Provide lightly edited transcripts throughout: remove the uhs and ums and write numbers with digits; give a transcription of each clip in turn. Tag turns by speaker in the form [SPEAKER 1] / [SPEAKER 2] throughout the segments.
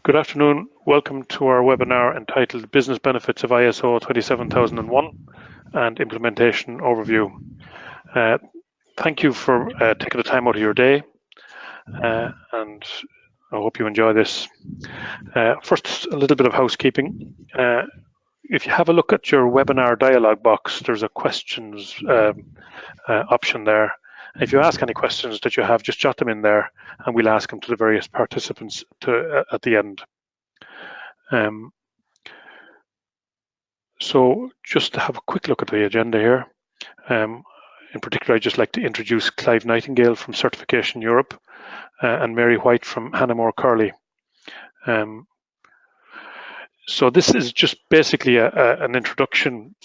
[SPEAKER 1] Good afternoon. Welcome to our webinar entitled Business Benefits of ISO 27001 and Implementation Overview. Thank you for taking the time out of your day, and I hope you enjoy this. First, a little bit of housekeeping. If you have a look at your webinar dialog box, there's a questions option there. If you ask any questions that you have, just jot them in there and we'll ask them to the various participants at the end. So just to have a quick look at the agenda here. In particular, I'd just like to introduce Clive Nightingale from Certification Europe and Mary White from Hannah Curley. So this is just basically an introduction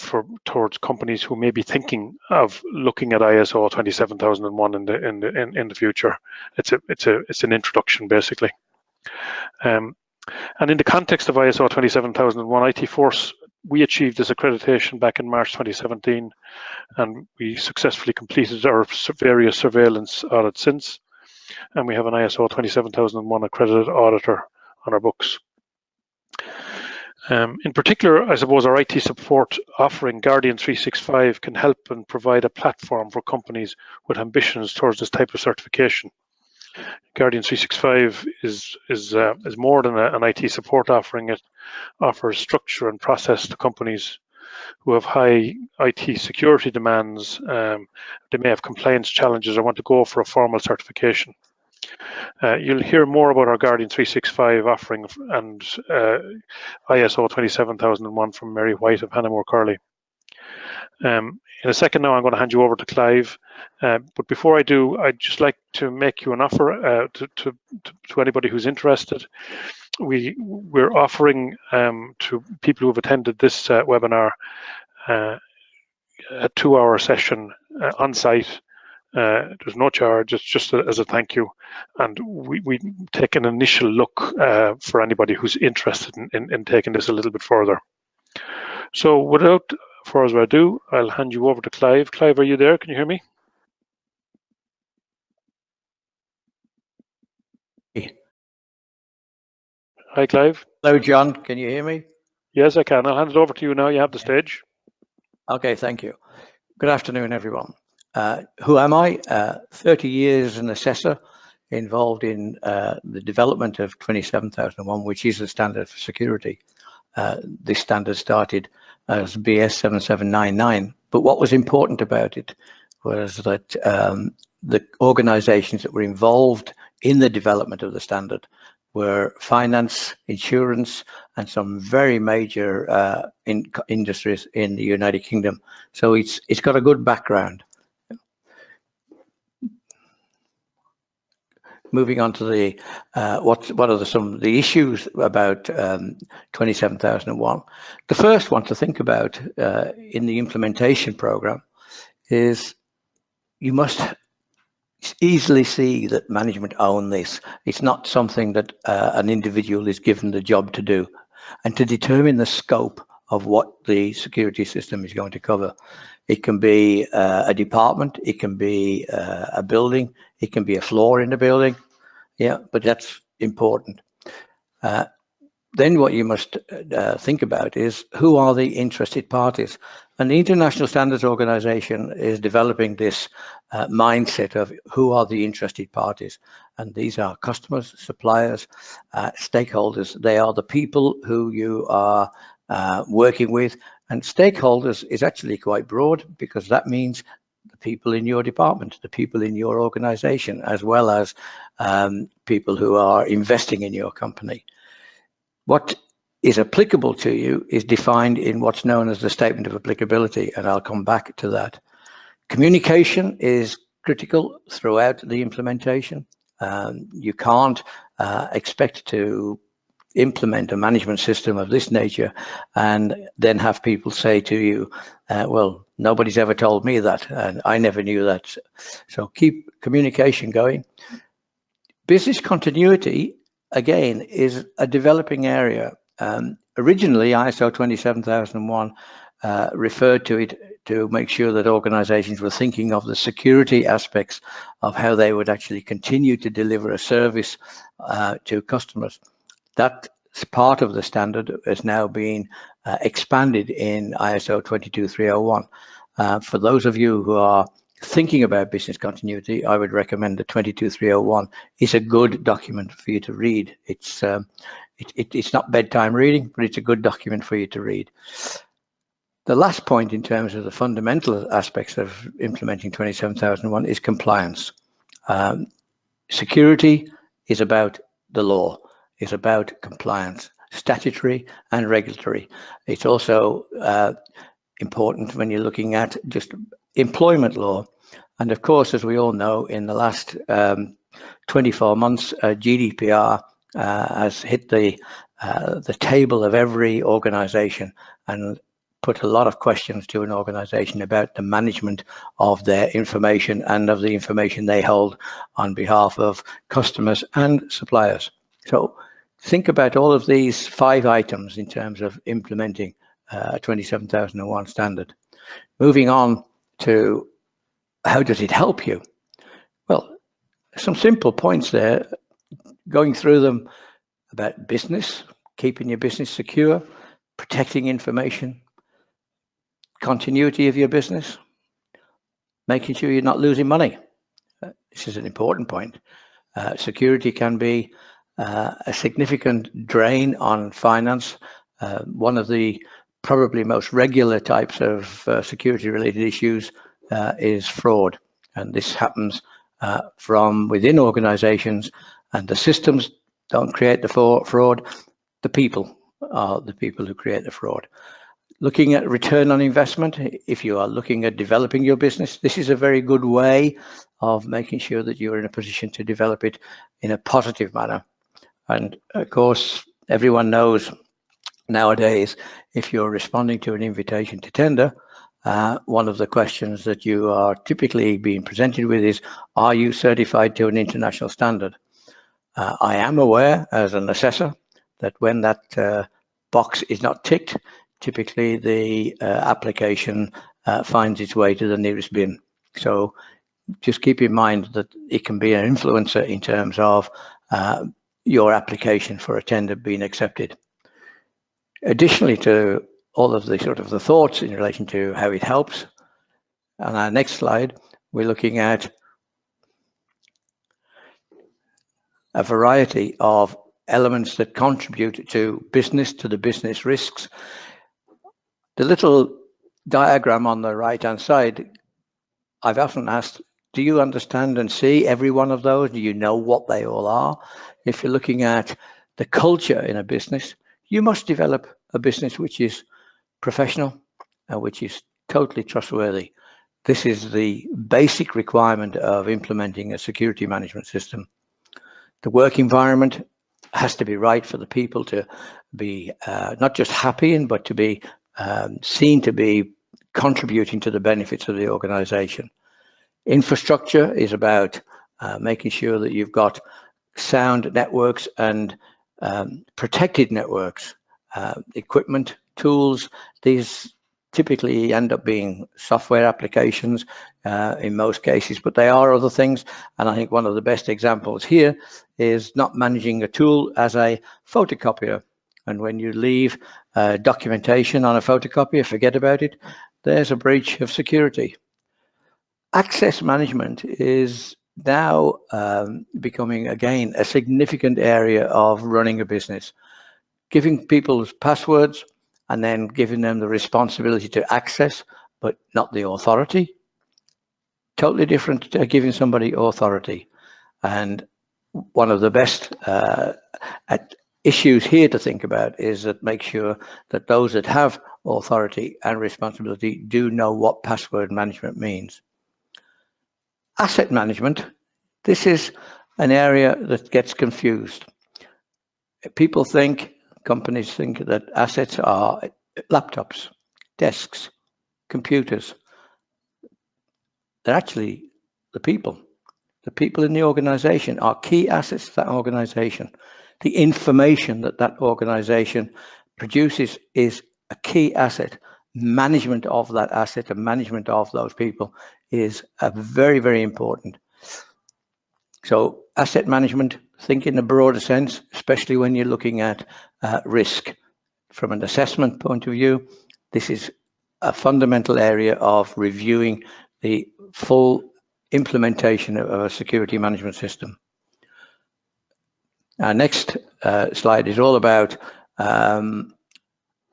[SPEAKER 1] towards companies who may be thinking of looking at ISO 27001 in the future. It's an introduction basically. And in the context of ISO 27001, IT Force, we achieved this accreditation back in March 2017, and we successfully completed our various surveillance audits since, and we have an ISO 27001 accredited auditor on our books. In particular, I suppose our IT support offering Guardian 365 can help and provide a platform for companies with ambitions towards this type of certification. Guardian 365 is more than an IT support offering. It offers structure and process to companies who have high IT security demands. They may have compliance challenges or want to go for a formal certification. You'll hear more about our Guardian 365 offering and ISO 27001 from Mary White of Hannah Curley. In a second now, I'm going to hand you over to Clive. But before I do, I'd just like to make you an offer to anybody who's interested. We're offering to people who have attended this webinar a 2-hour session on site. There's no charge, it's just as a thank you. And we take an initial look for anybody who's interested in taking this a little bit further. So without further ado, I'll hand you over to Clive. Clive, are you there? Can you hear me? Hi, Clive.
[SPEAKER 2] Hello, John. Can you hear me?
[SPEAKER 1] Yes, I can. I'll hand it over to you now. You have the stage.
[SPEAKER 2] Okay, thank you. Good afternoon, everyone. Who am I? 30 years as an assessor involved in the development of 27001, which is the standard for security. This standard started as BS 7799, but what was important about it was that the organizations that were involved in the development of the standard were finance, insurance, and some very major industries in the United Kingdom. So it's got a good background. Moving on to the what are some of the issues about 27001. The first one to think about in the implementation program is you must easily see that management own this. It's not something that an individual is given the job to do, and to determine the scope of what the security system is going to cover. It can be a department, it can be a building, it can be a floor in the building. Yeah, but that's important. Then what you must think about is who are the interested parties. And the International Standards Organization is developing this mindset of who are the interested parties. And these are customers, suppliers, stakeholders. They are the people who you are working with. And stakeholders is actually quite broad, because that means the people in your department, the people in your organization, as well as people who are investing in your company. What is applicable to you is defined in what's known as the statement of applicability, and I'll come back to that. Communication is critical throughout the implementation. You can't expect to implement a management system of this nature and then have people say to you, well, nobody's ever told me that, and I never knew that. So keep communication going. Business continuity, again, is a developing area. Originally, ISO 27001 referred to it to make sure that organizations were thinking of the security aspects of how they would actually continue to deliver a service to customers. That part of the standard is now being expanded in ISO 22301. For those of you who are thinking about business continuity, I would recommend the 22301 is a good document for you to read. It's not bedtime reading, but it's a good document for you to read. The last point in terms of the fundamental aspects of implementing 27001 is compliance. Security is about the law, is about compliance, statutory and regulatory. It's also important when you're looking at just employment law. And of course, as we all know, in the last 24 months, GDPR has hit the table of every organization and put a lot of questions to an organization about the management of their information and of the information they hold on behalf of customers and suppliers. So think about all of these 5 items in terms of implementing 27001 standard. Moving on to how does it help you? Well, some simple points there, going through them about business, keeping your business secure, protecting information, continuity of your business, making sure you're not losing money. This is an important point. Security can be a significant drain on finance. One of the probably most regular types of security related issues is fraud. And this happens from within organizations, and the systems don't create the fraud. The people are the people who create the fraud. Looking at return on investment, if you are looking at developing your business, this is a very good way of making sure that you're in a position to develop it in a positive manner. And of course, everyone knows nowadays, if you're responding to an invitation to tender, one of the questions that you are typically being presented with is, are you certified to an international standard? I am aware as an assessor that when that box is not ticked, typically the application finds its way to the nearest bin. So just keep in mind that it can be an influencer in terms of your application for a tender being accepted. Additionally to all of the sort of the thoughts in relation to how it helps, on our next slide, we're looking at a variety of elements that contribute to the business risks. The little diagram on the right-hand side, I've often asked, do you understand and see every one of those? Do you know what they all are? If you're looking at the culture in a business, you must develop a business which is professional and which is totally trustworthy. This is the basic requirement of implementing a security management system. The work environment has to be right for the people to be not just happy in, but to be seen to be contributing to the benefits of the organization. Infrastructure is about making sure that you've got sound networks and protected networks, equipment, tools. These typically end up being software applications in most cases, but they are other things. And I think one of the best examples here is not managing a tool as a photocopier. And when you leave documentation on a photocopier, forget about it, there's a breach of security. Access management is now becoming, again, a significant area of running a business. Giving people passwords and then giving them the responsibility to access, but not the authority. Totally different to giving somebody authority. And one of the best issues here to think about is that make sure that those that have authority and responsibility do know what password management means. Asset management, this is an area that gets confused. People think, companies think that assets are laptops, desks, computers. They're actually the people. The people in the organization are key assets to that organization. The information that that organization produces is a key asset. Management of that asset and management of those people is very, very important. So asset management, think in a broader sense, especially when you're looking at risk. From an assessment point of view, this is a fundamental area of reviewing the full implementation of a security management system. Our next slide is all about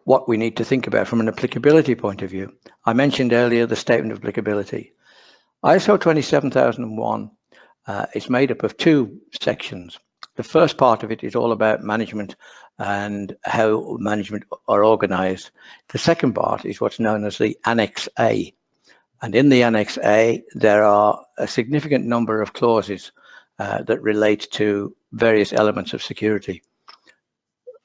[SPEAKER 2] what we need to think about from an applicability point of view. I mentioned earlier the statement of applicability. ISO 27001 is made up of two sections. The first part of it is all about management and how management are organized. The second part is what's known as the Annex A. And in the Annex A, there are a significant number of clauses that relate to various elements of security.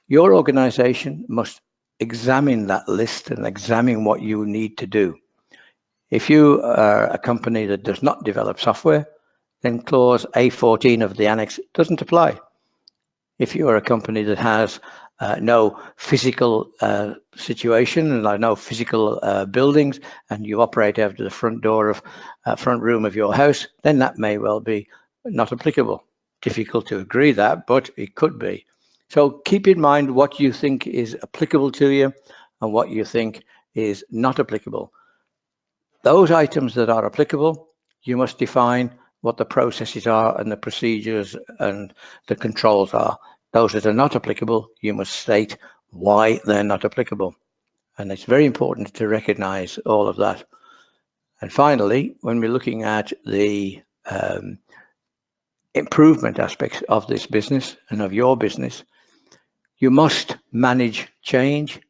[SPEAKER 2] Your organization must examine that list and examine what you need to do. If you are a company that does not develop software, then clause A14 of the Annex doesn't apply. If you are a company that has no physical situation and no physical buildings, and you operate out of the front door of front room of your house, then that may well be not applicable. Difficult to agree that, but it could be. So keep in mind what you think is applicable to you and what you think is not applicable. Those items that are applicable, you must define what the processes are and the procedures and the controls are. Those that are not applicable, you must state why they're not applicable. And it's very important to recognize all of that. And finally, when we're looking at the improvement aspects of this business and of your business, you must manage change.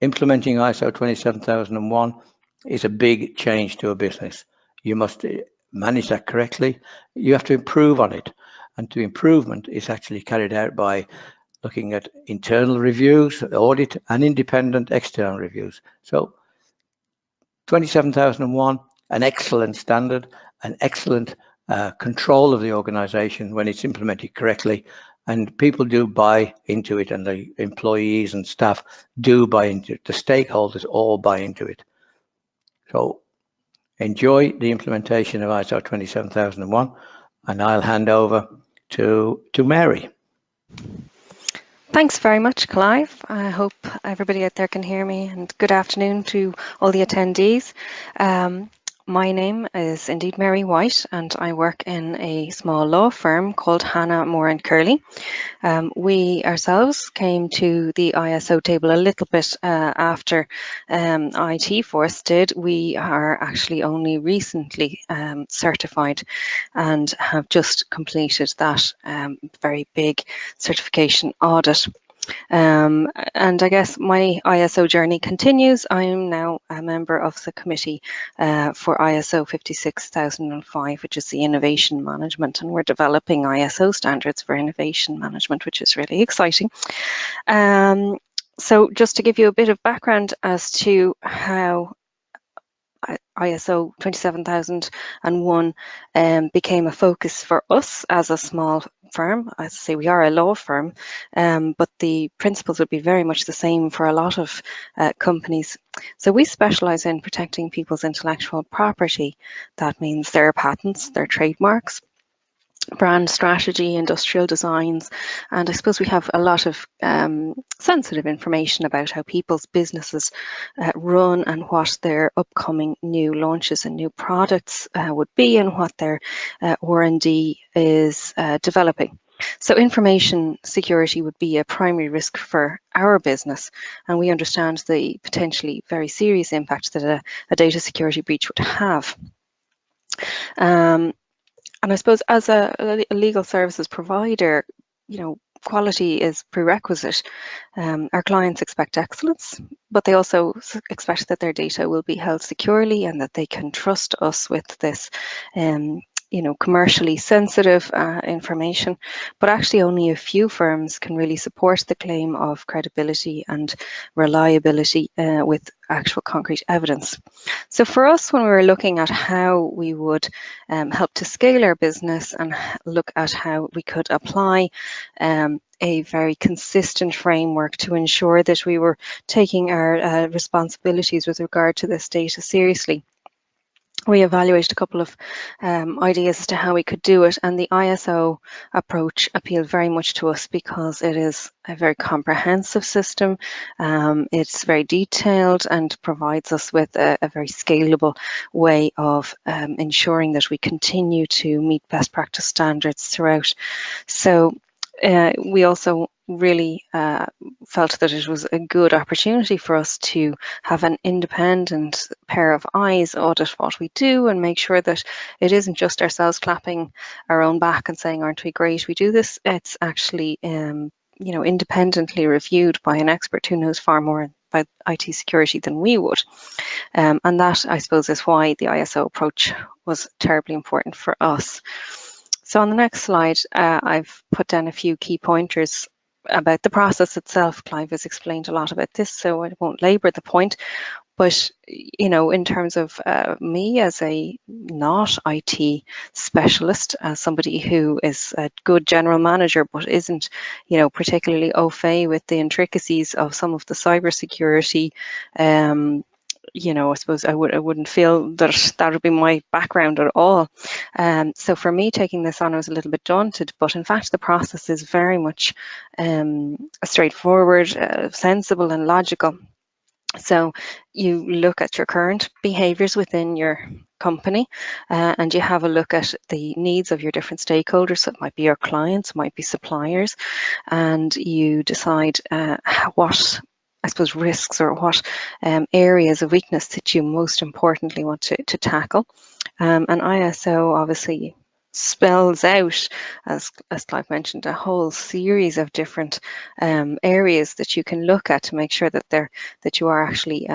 [SPEAKER 2] Implementing ISO 27001 is a big change to a business. You must manage that correctly. You have to improve on it. And the improvement is actually carried out by looking at internal reviews, audit, and independent external reviews. So 27001, an excellent standard, an excellent control of the organization when it's implemented correctly. And people do buy into it, and the employees and staff do buy into it. The stakeholders all buy into it. So enjoy the implementation of ISO 27001, and I'll hand over to Mary.
[SPEAKER 3] Thanks very much, Clive. I hope everybody out there can hear me, and good afternoon to all the attendees. My name is indeed Mary White, and I work in a small law firm called Hannah Moore and Curley. We ourselves came to the ISO table a little bit after IT Force did. We are actually only recently certified and have just completed that very big certification audit. And I guess my ISO journey continues. I am now a member of the committee for ISO 56005, which is the innovation management, and we're developing ISO standards for innovation management, which is really exciting. So just to give you a bit of background as to how ISO 27001 became a focus for us as a small firm. As I say, we are a law firm, but the principles would be very much the same for a lot of companies. So we specialize in protecting people's intellectual property. That means their patents, their trademarks, brand strategy, industrial designs, and I suppose we have a lot of sensitive information about how people's businesses run and what their upcoming new launches and new products would be, and what their R&D is developing. So information security would be a primary risk for our business, and we understand the potentially very serious impact that a data security breach would have. And I suppose as a legal services provider, you know, quality is prerequisite. Our clients expect excellence, but they also expect that their data will be held securely and that they can trust us with this you know, commercially sensitive information, but actually only a few firms can really support the claim of credibility and reliability with actual concrete evidence. So for us, when we were looking at how we would help to scale our business and look at how we could apply a very consistent framework to ensure that we were taking our responsibilities with regard to this data seriously, we evaluated a couple of ideas as to how we could do it, and the ISO approach appealed very much to us because it is a very comprehensive system. It's very detailed and provides us with a very scalable way of ensuring that we continue to meet best practice standards throughout. So we also really felt that it was a good opportunity for us to have an independent pair of eyes audit what we do and make sure that it isn't just ourselves clapping our own back and saying, aren't we great, we do this. It's actually independently reviewed by an expert who knows far more about IT security than we would. And that, I suppose, is why the ISO approach was terribly important for us. So on the next slide, I've put down a few key pointers about the process itself. Clive has explained a lot about this, so I won't labour the point. But, in terms of me as a not IT specialist, as somebody who is a good general manager, but isn't, particularly au fait with the intricacies of some of the cybersecurity, I suppose I wouldn't feel that would be my background at all. So for me, taking this on, I was a little bit daunted, but in fact, the process is very much straightforward, sensible and logical. So you look at your current behaviours within your company and you have a look at the needs of your different stakeholders. So it might be your clients, might be suppliers, and you decide what, I suppose, risks or what areas of weakness that you most importantly want to tackle. And ISO obviously spells out, as Clive mentioned, a whole series of different areas that you can look at to make sure that you are actually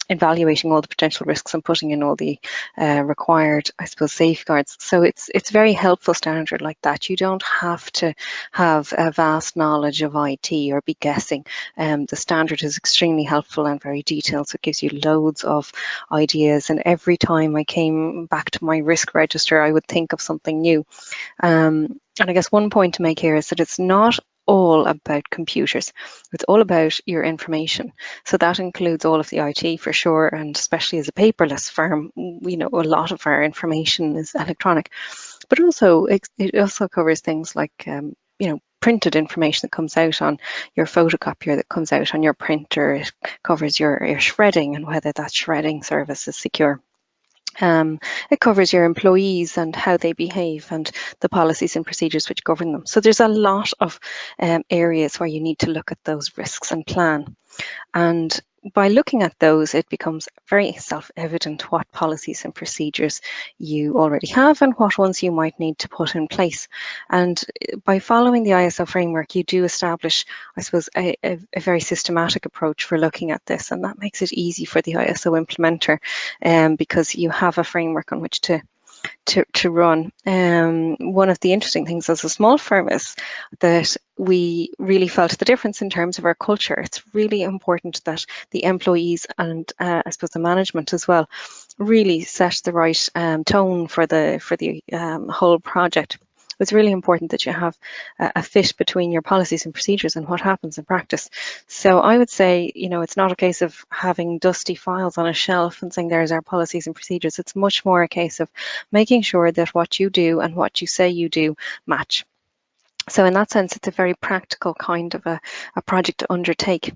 [SPEAKER 3] evaluating all the potential risks and putting in all the required, I suppose, safeguards. So it's very helpful standard like that. You don't have to have a vast knowledge of IT or be guessing. The standard is extremely helpful and very detailed, so it gives you loads of ideas. And every time I came back to my risk register, I would think of something new. And I guess one point to make here is that it's not all about computers. It's all about your information. So that includes all of the IT for sure, and especially as a paperless firm, a lot of our information is electronic. But also it also covers things like printed information that comes out on your photocopier, that comes out on your printer. It covers your shredding and whether that shredding service is secure. It covers your employees and how they behave and the policies and procedures which govern them. So there's a lot of areas where you need to look at those risks and plan. And by looking at those, it becomes very self-evident what policies and procedures you already have and what ones you might need to put in place. And by following the ISO framework, you do establish, I suppose, a very systematic approach for looking at this. And that makes it easy for the ISO implementer because you have a framework on which to run. One of the interesting things as a small firm is that we really felt the difference in terms of our culture. It's really important that the employees and I suppose the management as well really set the right tone for the whole project. It's really important that you have a fit between your policies and procedures and what happens in practice. So I would say, it's not a case of having dusty files on a shelf and saying there's our policies and procedures. It's much more a case of making sure that what you do and what you say you do match. So in that sense, it's a very practical kind of a project to undertake.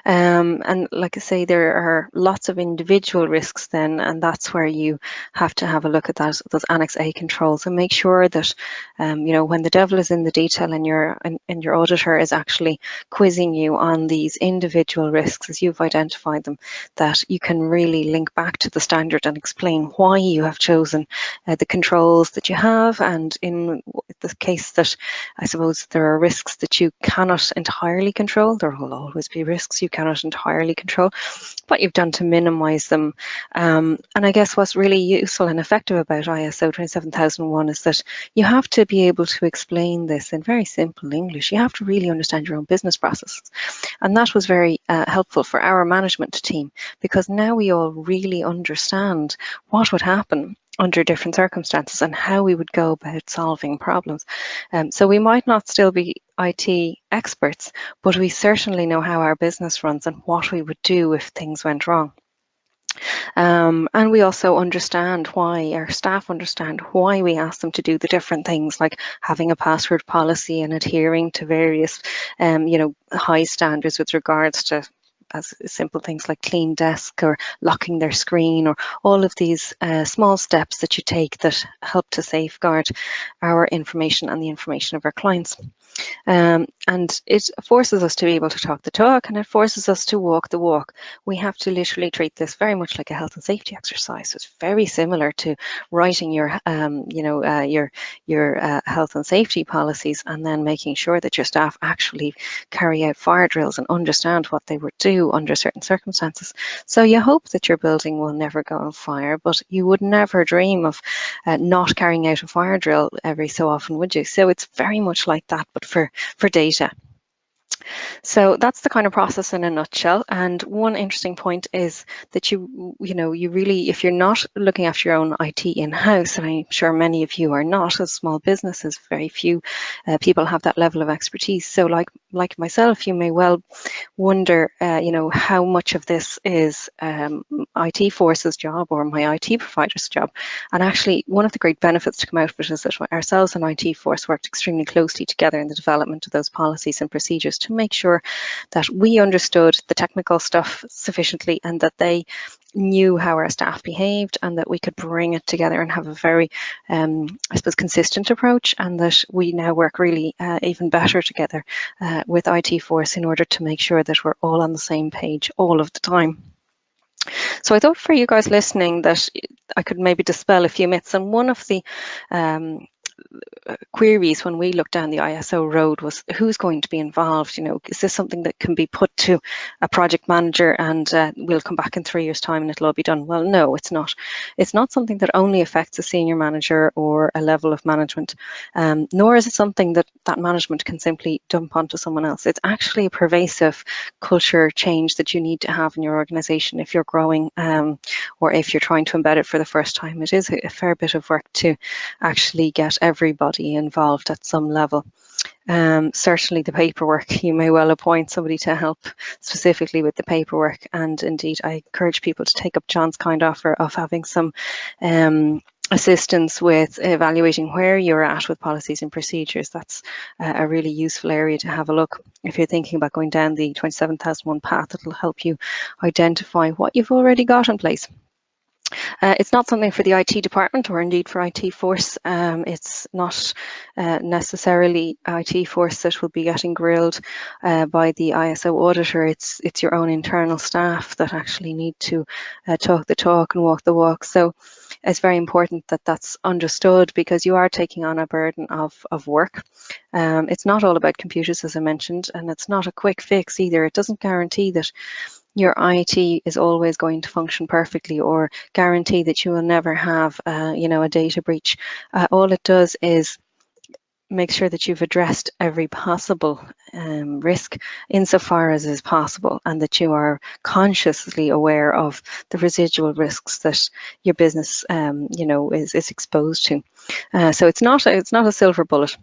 [SPEAKER 3] And like I say, there are lots of individual risks then, and that's where you have to have a look at those Annex A controls and make sure that, when the devil is in the detail and your auditor is actually quizzing you on these individual risks as you've identified them, that you can really link back to the standard and explain why you have chosen the controls that you have. And in the case that I suppose there are risks that you cannot entirely control. There will always be risks you cannot entirely control, what you've done to minimize them. And I guess what's really useful and effective about ISO 27001 is that you have to be able to explain this in very simple English. You have to really understand your own business processes. And that was very helpful for our management team, because now we all really understand what would happen under different circumstances and how we would go about solving problems. So we might not still be IT experts, but we certainly know how our business runs and what we would do if things went wrong. And we also understand why, our staff understand why we ask them to do the different things, like having a password policy and adhering to various, high standards with regards to as simple things like clean desk or locking their screen, or all of these small steps that you take that help to safeguard our information and the information of our clients. And it forces us to be able to talk the talk, and it forces us to walk the walk. We have to literally treat this very much like a health and safety exercise. It's very similar to writing your health and safety policies, and then making sure that your staff actually carry out fire drills and understand what they would do under certain circumstances. So you hope that your building will never go on fire, but you would never dream of not carrying out a fire drill every so often, would you? So it's very much like that, but for data. So that's the kind of process in a nutshell. And one interesting point is that you really, if you're not looking after your own IT in-house, and I'm sure many of you are not, as small businesses, very few people have that level of expertise. So like myself, you may well wonder, how much of this is IT Force's job or my IT provider's job. And actually, one of the great benefits to come out of it is that ourselves and IT Force worked extremely closely together in the development of those policies and procedures to make sure that we understood the technical stuff sufficiently, and that they knew how our staff behaved, and that we could bring it together and have a very, consistent approach, and that we now work really even better together with IT Force in order to make sure that we're all on the same page all of the time. So I thought for you guys listening that I could maybe dispel a few myths, and one of the queries when we looked down the ISO road was, who's going to be involved? Is this something that can be put to a project manager and we'll come back in 3 years' time and it'll all be done? Well, no, it's not. It's not something that only affects a senior manager or a level of management, nor is it something that management can simply dump onto someone else. It's actually a pervasive culture change that you need to have in your organization if you're growing, or if you're trying to embed it for the first time. It is a fair bit of work to actually get everybody involved at some level. Certainly the paperwork, you may well appoint somebody to help specifically with the paperwork, and indeed I encourage people to take up John's kind offer of having some assistance with evaluating where you're at with policies and procedures. That's a really useful area to have a look. If you're thinking about going down the 27001 path, it'll help you identify what you've already got in place. It's not something for the IT department or indeed for IT Force. It's not necessarily IT Force that will be getting grilled by the ISO auditor. It's your own internal staff that actually need to talk the talk and walk the walk. So it's very important that that's understood, because you are taking on a burden of work. It's not all about computers, as I mentioned, and it's not a quick fix either. It doesn't guarantee that your IT is always going to function perfectly, or guarantee that you will never have, a data breach. All it does is make sure that you've addressed every possible risk insofar as is possible, and that you are consciously aware of the residual risks that your business, is exposed to. So it's not a silver bullet.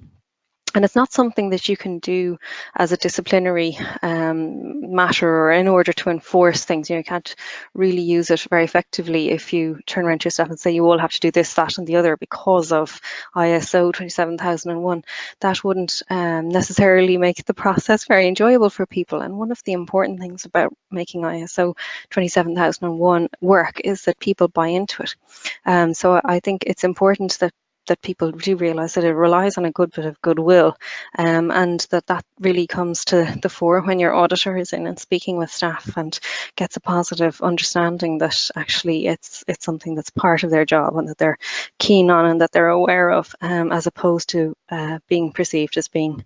[SPEAKER 3] And it's not something that you can do as a disciplinary matter or in order to enforce things. You can't really use it very effectively if you turn around to your staff and say you all have to do this, that and the other because of ISO 27001. That wouldn't necessarily make the process very enjoyable for people. And one of the important things about making ISO 27001 work is that people buy into it. So I think it's important that people do realise that it relies on a good bit of goodwill, and that really comes to the fore when your auditor is in and speaking with staff and gets a positive understanding that actually it's something that's part of their job and that they're keen on and that they're aware of, as opposed to being perceived as being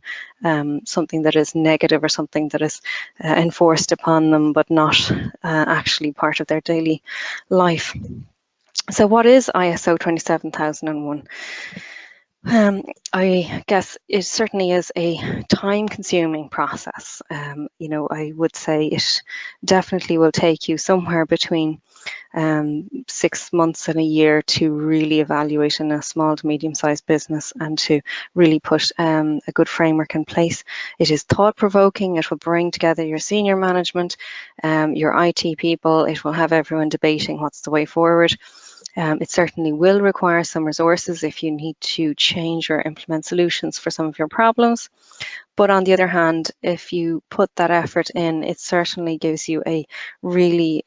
[SPEAKER 3] something that is negative or something that is enforced upon them but not actually part of their daily life. So what is ISO 27001? I guess it certainly is a time-consuming process. I would say it definitely will take you somewhere between 6 months and a year to really evaluate in a small to medium-sized business and to really put a good framework in place. It is thought-provoking. It will bring together your senior management, your IT people. It will have everyone debating what's the way forward. It certainly will require some resources if you need to change or implement solutions for some of your problems. But on the other hand, if you put that effort in, it certainly gives you a really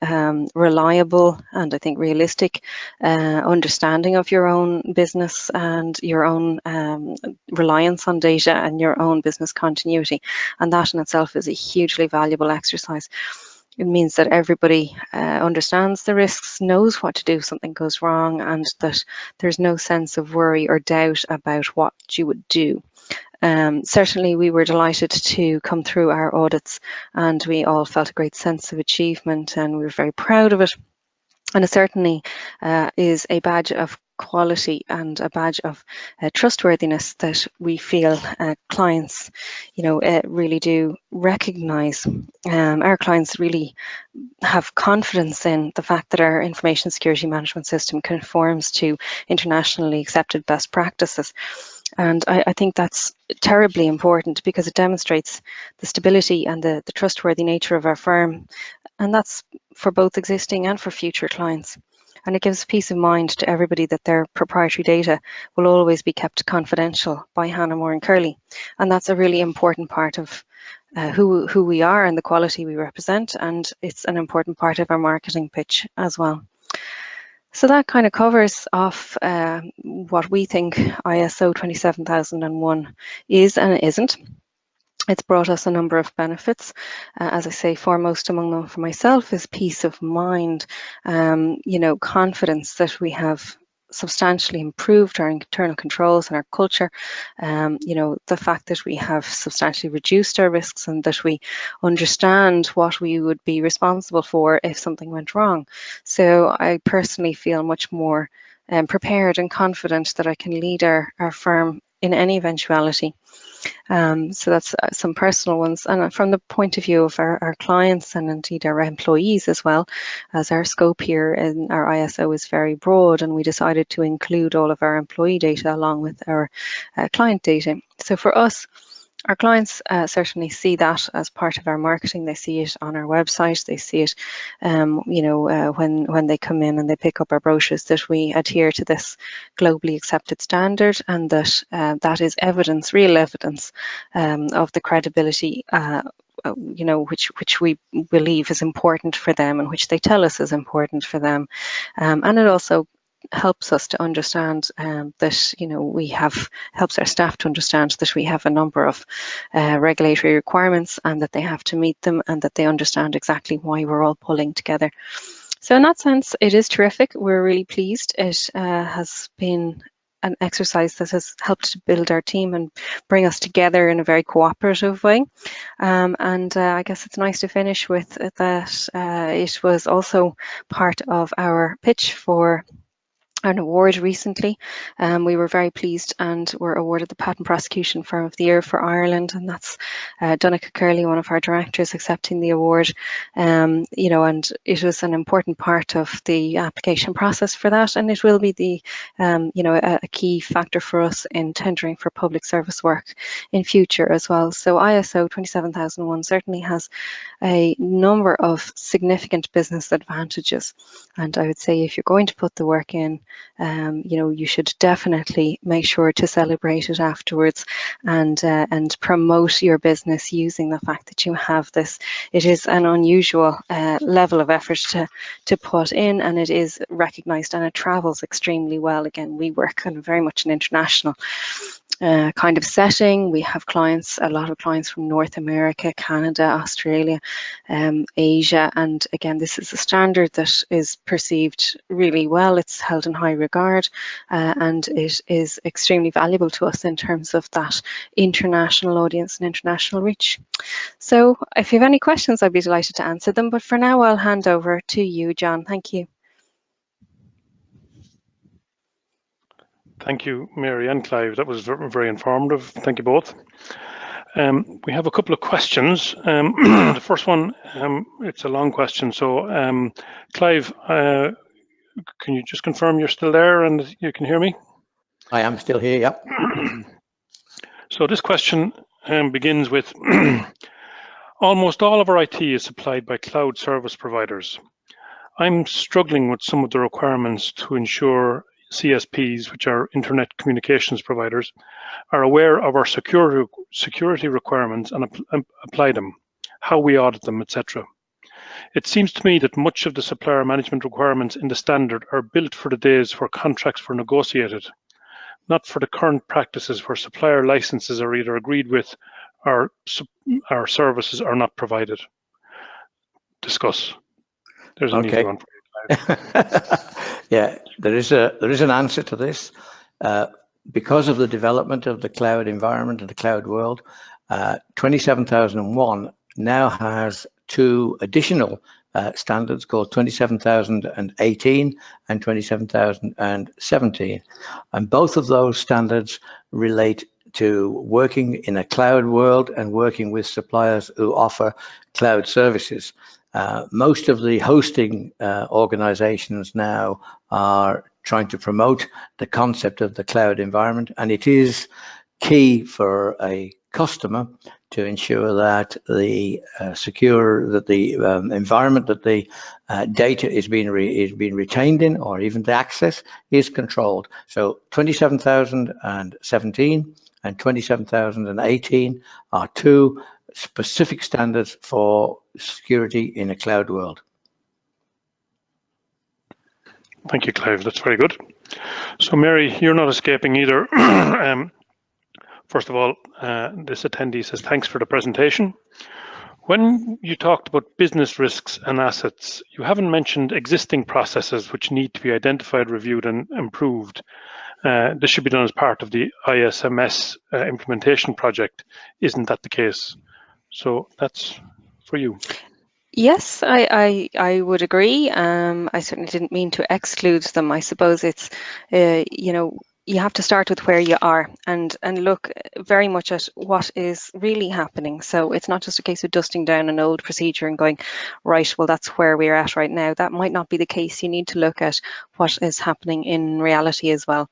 [SPEAKER 3] reliable and I think realistic understanding of your own business and your own reliance on data and your own business continuity. And that in itself is a hugely valuable exercise. It means that everybody understands the risks, knows what to do if something goes wrong, and that there's no sense of worry or doubt about what you would do. Certainly, we were delighted to come through our audits, and we all felt a great sense of achievement, and we were very proud of it. And it certainly is a badge of quality and a badge of trustworthiness that we feel clients, really do recognise. Our clients really have confidence in the fact that our information security management system conforms to internationally accepted best practices. And I think that's terribly important because it demonstrates the stability and the trustworthy nature of our firm. And that's for both existing and for future clients. And it gives peace of mind to everybody that their proprietary data will always be kept confidential by Hannah Moore and Curley. And that's a really important part of who we are and the quality we represent. And it's an important part of our marketing pitch as well. So that kind of covers off what we think ISO 27001 is and isn't. It's brought us a number of benefits. As I say, foremost among them for myself is peace of mind, confidence that we have substantially improved our internal controls and our culture, the fact that we have substantially reduced our risks and that we understand what we would be responsible for if something went wrong. So I personally feel much more prepared and confident that I can lead our firm in any eventuality. So that's some personal ones. And from the point of view of our clients and indeed our employees as well, as our scope here in our ISO is very broad, and we decided to include all of our employee data along with our client data. So for us, our clients certainly see that as part of our marketing. They see it on our website. They see it, when they come in and they pick up our brochures, that we adhere to this globally accepted standard, and that that is evidence, real evidence of the credibility, which we believe is important for them and which they tell us is important for them. And it also helps us to understand that helps our staff to understand that we have a number of regulatory requirements and that they have to meet them and that they understand exactly why we're all pulling together. So in that sense, it is terrific. We're really pleased. It has been an exercise that has helped to build our team and bring us together in a very cooperative way. And I guess it's nice to finish with that. It was also part of our pitch for an award recently. We were very pleased and were awarded the Patent Prosecution Firm of the Year for Ireland, and that's Donncha Curley, one of our directors, accepting the award. And it was an important part of the application process for that, and it will be a key factor for us in tendering for public service work in future as well. So ISO 27001 certainly has a number of significant business advantages, and I would say if you're going to put the work in, you should definitely make sure to celebrate it afterwards and promote your business using the fact that you have this. It is an unusual level of effort to put in, and it is recognised and it travels extremely well. Again, we work on very much an international kind of setting. We have a lot of clients from North America, Canada, Australia, Asia, and again, this is a standard that is perceived really well. It's held in high regard, and it is extremely valuable to us in terms of that international audience and international reach. So if you have any questions, I'd be delighted to answer them, but for now I'll hand over to you, John. Thank you.
[SPEAKER 1] Thank you, Mary and Clive. That was very, very informative. Thank you both. We have a couple of questions. The first one, it's a long question. So, Clive, can you just confirm you're still there and you can hear me?
[SPEAKER 2] I am still here, yep.
[SPEAKER 1] So this question begins with, almost all of our IT is supplied by cloud service providers. I'm struggling with some of the requirements to ensure CSPs, which are internet communications providers, are aware of our security requirements and apply them, how we audit them, etc. It seems to me that much of the supplier management requirements in the standard are built for the days where contracts were negotiated, not for the current practices where supplier licenses are either agreed with or our services are not provided. Discuss. There's an easy one for you, Clive.
[SPEAKER 2] Yeah, there is an answer to this. Because of the development of the cloud environment and the cloud world, 27001 now has two additional standards called 27018 and 27017. And both of those standards relate to working in a cloud world and working with suppliers who offer cloud services. Most of the hosting organizations now are trying to promote the concept of the cloud environment, and it is key for a customer to ensure that the environment that the data is being retained in, or even the access, is controlled. So 27017 and 27018 are two specific standards for security in a cloud world.
[SPEAKER 1] Thank you, Clive. That's very good. So, Mary, you're not escaping either. First of all, this attendee says, thanks for the presentation. When you talked about business risks and assets, you haven't mentioned existing processes which need to be identified, reviewed, and improved. This should be done as part of the ISMS implementation project. Isn't that the case? So that's for you.
[SPEAKER 3] Yes, I would agree. I certainly didn't mean to exclude them. I suppose it's, you know, you have to start with where you are and look very much at what is really happening. So it's not just a case of dusting down an old procedure and going, right, well, that's where we're at right now. That might not be the case. You need to look at what is happening in reality as well.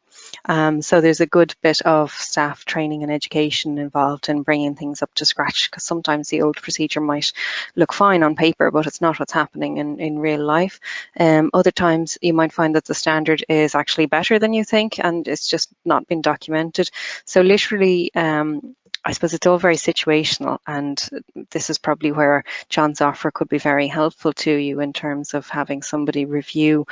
[SPEAKER 3] So there's a good bit of staff training and education involved in bringing things up to scratch, because sometimes the old procedure might look fine on paper, but it's not what's happening in real life. Other times you might find that the standard is actually better than you think, and it's just not been documented. So literally, I suppose it's all very situational, and this is probably where John's offer could be very helpful to you in terms of having somebody review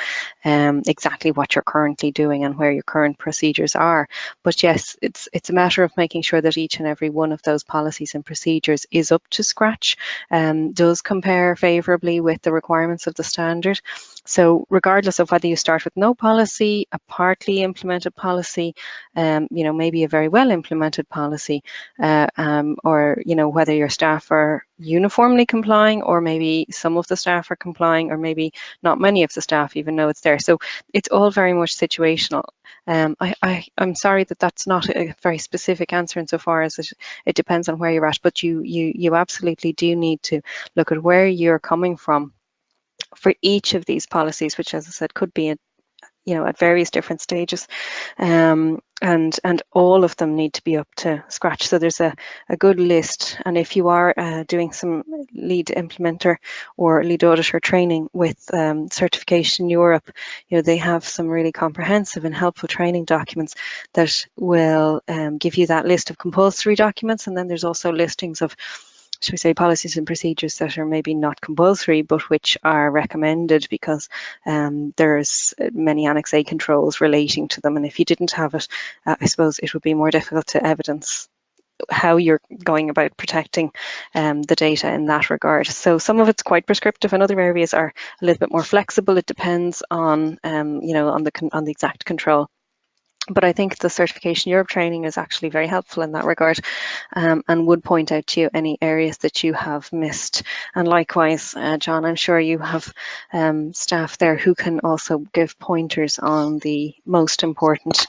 [SPEAKER 3] exactly what you're currently doing and where your current procedures are. But yes, it's a matter of making sure that each and every one of those policies and procedures is up to scratch, does compare favourably with the requirements of the standard. So regardless of whether you start with no policy, a partly implemented policy, you know, maybe a very well implemented policy, or, you know, whether your staff are uniformly complying, or maybe some of the staff are complying, or maybe not many of the staff even know it's there. So it's all very much situational. I'm sorry that that's not a very specific answer insofar as it depends on where you're at, but you absolutely do need to look at where you're coming from for each of these policies, which, as I said, could be at various different stages, and all of them need to be up to scratch. So there's a good list, and if you are doing some lead implementer or lead auditor training with Certification Europe, they have some really comprehensive and helpful training documents that will give you that list of compulsory documents, and then there's also listings of, should we say, policies and procedures that are maybe not compulsory but which are recommended because there's many Annex A controls relating to them, and if you didn't have it, I suppose it would be more difficult to evidence how you're going about protecting the data in that regard. So some of it's quite prescriptive and other areas are a little bit more flexible. It depends on on the exact control. But I think the Certification Europe training is actually very helpful in that regard, and would point out to you any areas that you have missed. And likewise, John, I'm sure you have staff there who can also give pointers on the most important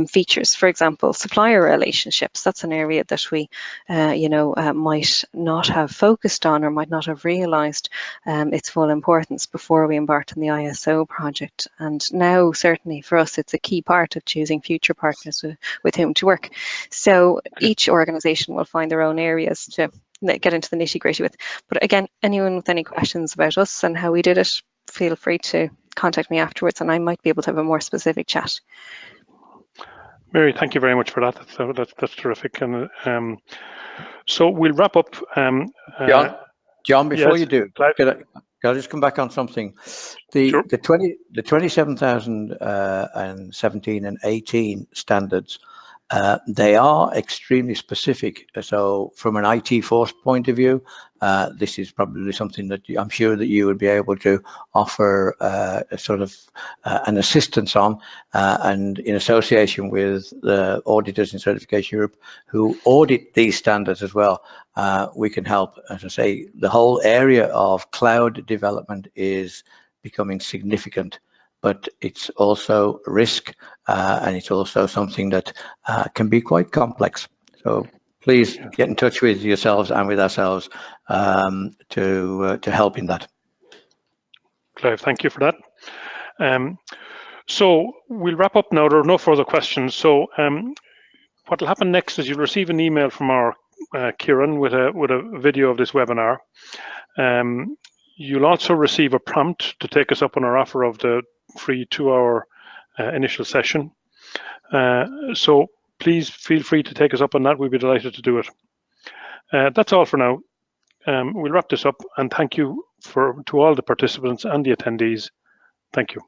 [SPEAKER 3] features. For example, supplier relationships. That's an area that we, might not have focused on or might not have realised its full importance before we embarked on the ISO project. And now, certainly for us, it's a key part of choosing future partners with whom to work. So each organisation will find their own areas to get into the nitty-gritty with. But again, anyone with any questions about us and how we did it, feel free to contact me afterwards, and I might be able to have a more specific chat.
[SPEAKER 1] Mary, thank you very much for that. That's terrific. And so we'll wrap up.
[SPEAKER 2] John, before
[SPEAKER 1] yes,
[SPEAKER 2] you do, can I just come back on something?
[SPEAKER 1] Sure.
[SPEAKER 2] The 27,017 and 18 standards, they are extremely specific. So from an IT force point of view, this is probably something that I'm sure that you would be able to offer a sort of an assistance on, and in association with the auditors in Certification Europe who audit these standards as well, we can help. As I say, the whole area of cloud development is becoming significant, but it's also a risk, and it's also something that can be quite complex. So please get in touch with yourselves and with ourselves to help in that.
[SPEAKER 1] Clive, thank you for that. So we'll wrap up now. There are no further questions. So what will happen next is you'll receive an email from our Kieran with a video of this webinar. You'll also receive a prompt to take us up on our offer of the free 2-hour initial session. So please feel free to take us up on that. We'd be delighted to do it. That's all for now. We'll wrap this up, and thank you to all the participants and the attendees. Thank you.